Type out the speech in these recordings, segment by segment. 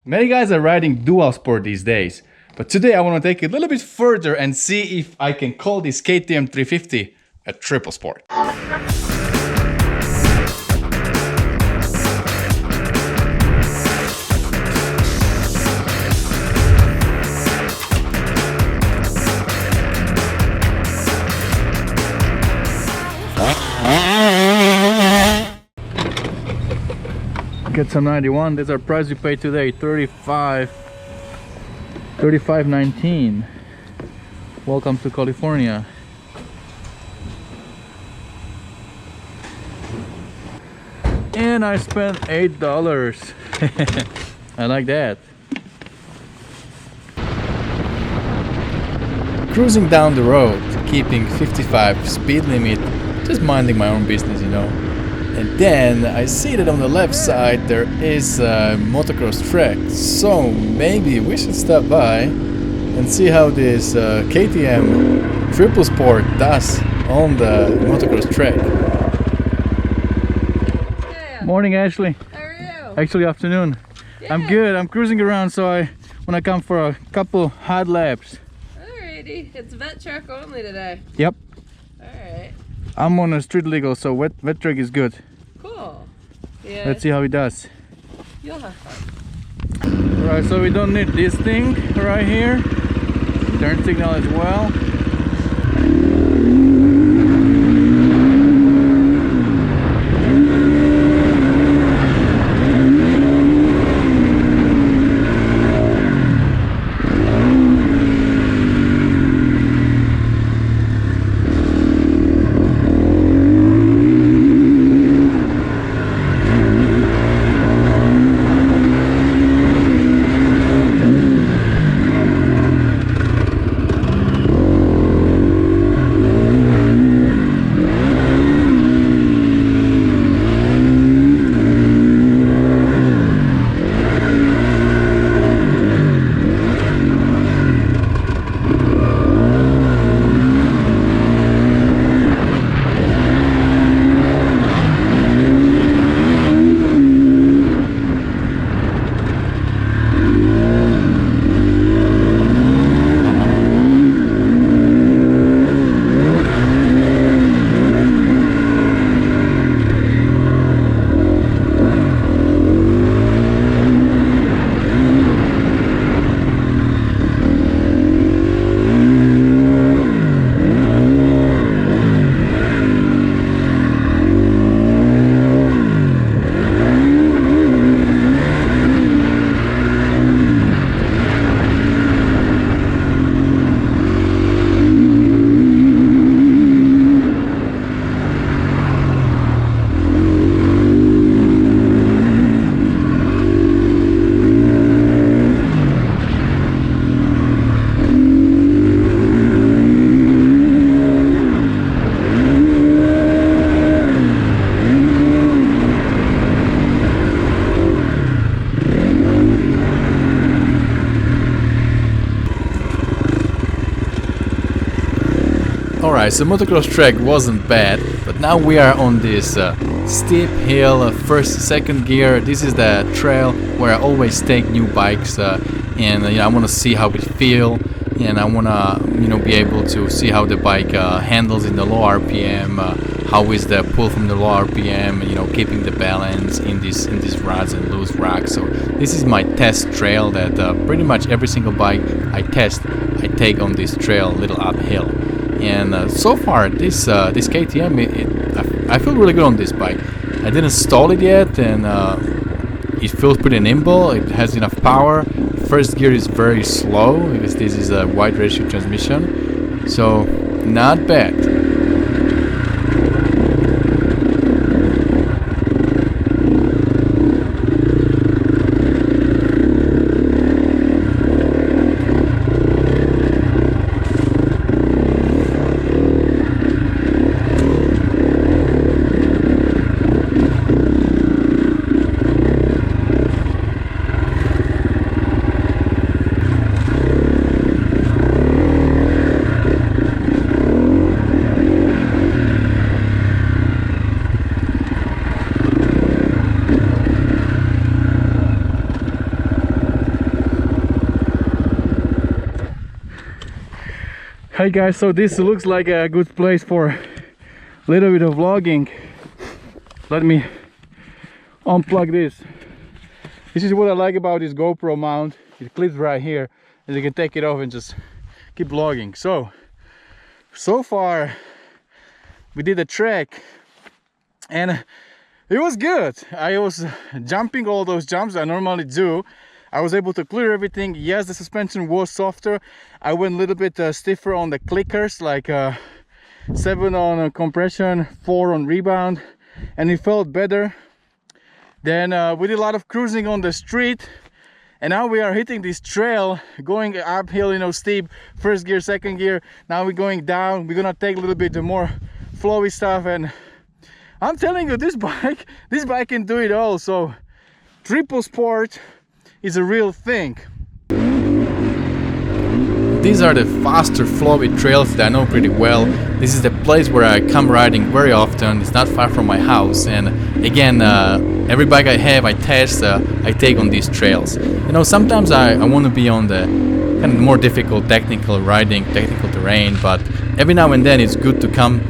Many guys are riding dual sport these days, but today I want to take it a little bit further and see if I can call this KTM 350 a triple sport. Get some 91. That's our price we paid today, 35.19. Welcome to California. And I spent $8. I like that. Cruising down the road, keeping 55 speed limit, just minding my own business, you know. And then I see that on the left side there is a motocross track, so maybe we should stop by and see how this KTM triple sport does on the motocross track. Yeah. Morning, Ashley. How are you? Actually, afternoon. Yeah. I'm good. I'm cruising around, so I want to come for a couple hot laps. Alrighty, it's vet truck only today. Yep. Alright, I'm on a street legal, so wet track is good. cool. Yeah, Let's see how he does. you'll have fun. Alright, so we don't need this thing right here. Turn signal as well. Alright, so motocross track wasn't bad, but now we are on this steep hill, first, second gear. This is the trail where I always take new bikes, and I want to see how it feel, and I want to be able to see how the bike handles in the low RPM, how is the pull from the low RPM, keeping the balance in these ruts and loose rocks. So this is my test trail that pretty much every single bike I test, I take on this trail, little uphill. And so far, this KTM, I feel really good on this bike. I didn't install it yet, and it feels pretty nimble. It has enough power. First gear is very slow because this is a wide ratio transmission, so not bad. Hi guys, so this looks like a good place for a little bit of vlogging. Let me unplug this. This is what I like about this GoPro mount. It clips right here and you can take it off and just keep vlogging. So far we did a track and it was good. I was jumping all those jumps I normally do. I was able to clear everything. Yes, the suspension was softer. I went a little bit stiffer on the clickers, like 7 on compression, 4 on rebound, and it felt better. Then we did a lot of cruising on the street, and now we are hitting this trail, going uphill, you know, steep, first gear, second gear. Now we're going down. We're gonna take a little bit more flowy stuff, and I'm telling you, this bike can do it all. So triple sport is a real thing. These are the faster flowy trails that I know pretty well. This is the place where I come riding very often. It's not far from my house, and again, every bike I have, I test, I take on these trails. You know, sometimes I want to be on the kind of more difficult technical riding, technical terrain, but every now and then it's good to come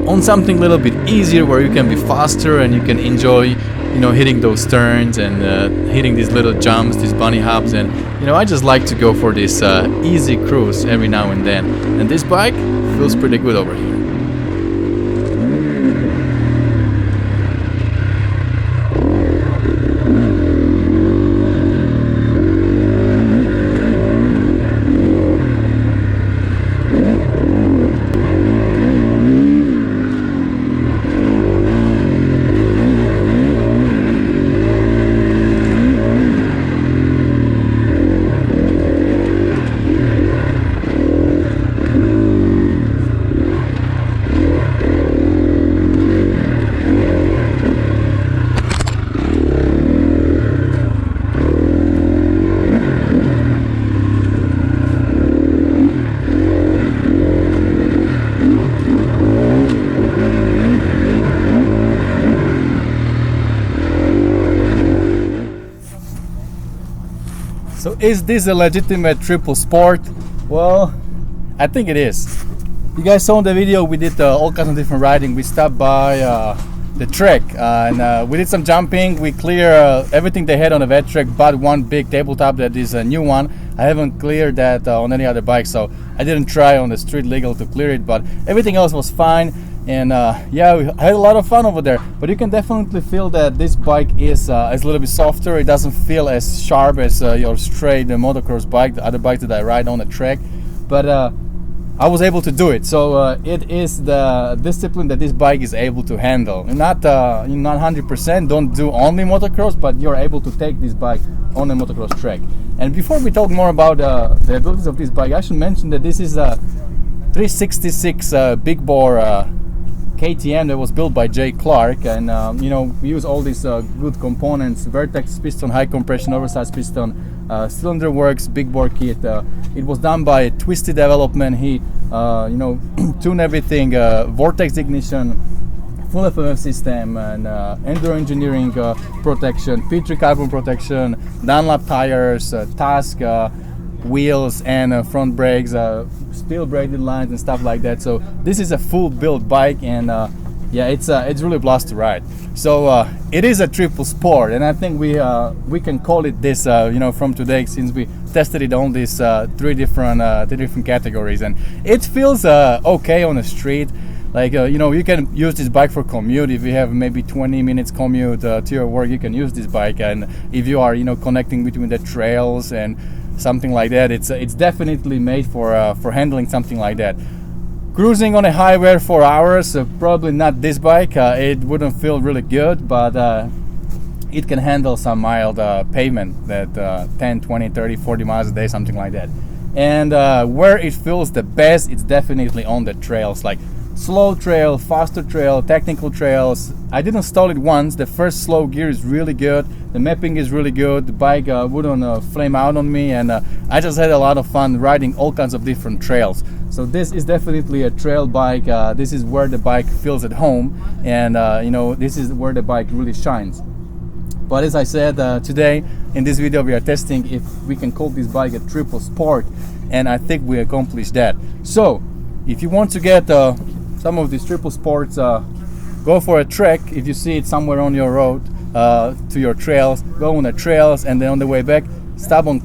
on something a little bit easier where you can be faster and you can enjoy, you know, hitting those turns and hitting these little jumps, these bunny hops. And you know, I just like to go for this easy cruise every now and then, and this bike feels pretty good over here. So is this a legitimate triple sport? Well, I think it is. You guys saw in the video we did all kinds of different riding. We stopped by the track and we did some jumping. We clear everything they had on the vet track but one big tabletop that is a new one. I haven't cleared that on any other bike, so I didn't try on the street legal to clear it, but everything else was fine. And yeah, we had a lot of fun over there, but you can definitely feel that this bike is a little bit softer. It doesn't feel as sharp as your straight motocross bike, the other bike that I ride on the track, but I was able to do it. So it is the discipline that this bike is able to handle. Not 100%, don't do only motocross, but you're able to take this bike on a motocross track. And before we talk more about the abilities of this bike, I should mention that this is a 366 big bore KTM that was built by Jay Clark, and you know, we use all these good components: Vertex piston, high compression, oversized piston, cylinder works, big bore kit. It was done by Twisty Development. He you know, tuned everything, Vortex ignition, full FMF system, and Enduro engineering protection, P3 carbon protection, Dunlop tires, Tusk wheels, and front brakes, steel braided lines and stuff like that. So this is a full built bike, and yeah, it's really a blast to ride. So it is a triple sport, and I think we can call it this, you know, from today, since we tested it on these three different categories, and it feels okay on the street. Like you know, you can use this bike for commute. If you have maybe 20 minutes commute to your work, you can use this bike. And if you are, you know, connecting between the trails and something like that, it's definitely made for handling something like that. Cruising on a highway for hours, probably not this bike. It wouldn't feel really good, but it can handle some mild pavement that 10, 20, 30, 40 miles a day, something like that. And where it feels the best, it's definitely on the trails, like slow trail, faster trail, technical trails. I did install it once. The first slow gear is really good, the mapping is really good, the bike wouldn't flame out on me, and I just had a lot of fun riding all kinds of different trails. So this is definitely a trail bike. This is where the bike feels at home, and you know, this is where the bike really shines. But as I said, today in this video we are testing if we can call this bike a triple sport, and I think we accomplished that. So if you want to get some of these triple sports, go for a trek. If you see it somewhere on your road to your trails, go on the trails, and then on the way back stop on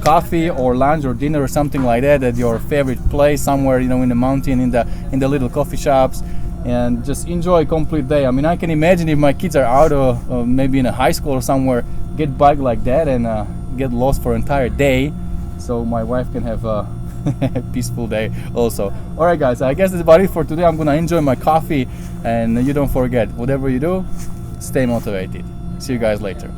coffee or lunch or dinner or something like that at your favorite place somewhere, you know, in the mountain, in the little coffee shops, and just enjoy a complete day. I mean, I can imagine if my kids are out of maybe in a high school or somewhere, get bike like that and get lost for an entire day, so my wife can have a peaceful day also. All right guys, I guess that's about it for today. I'm gonna enjoy my coffee, and you don't forget, whatever you do, stay motivated. See you guys later.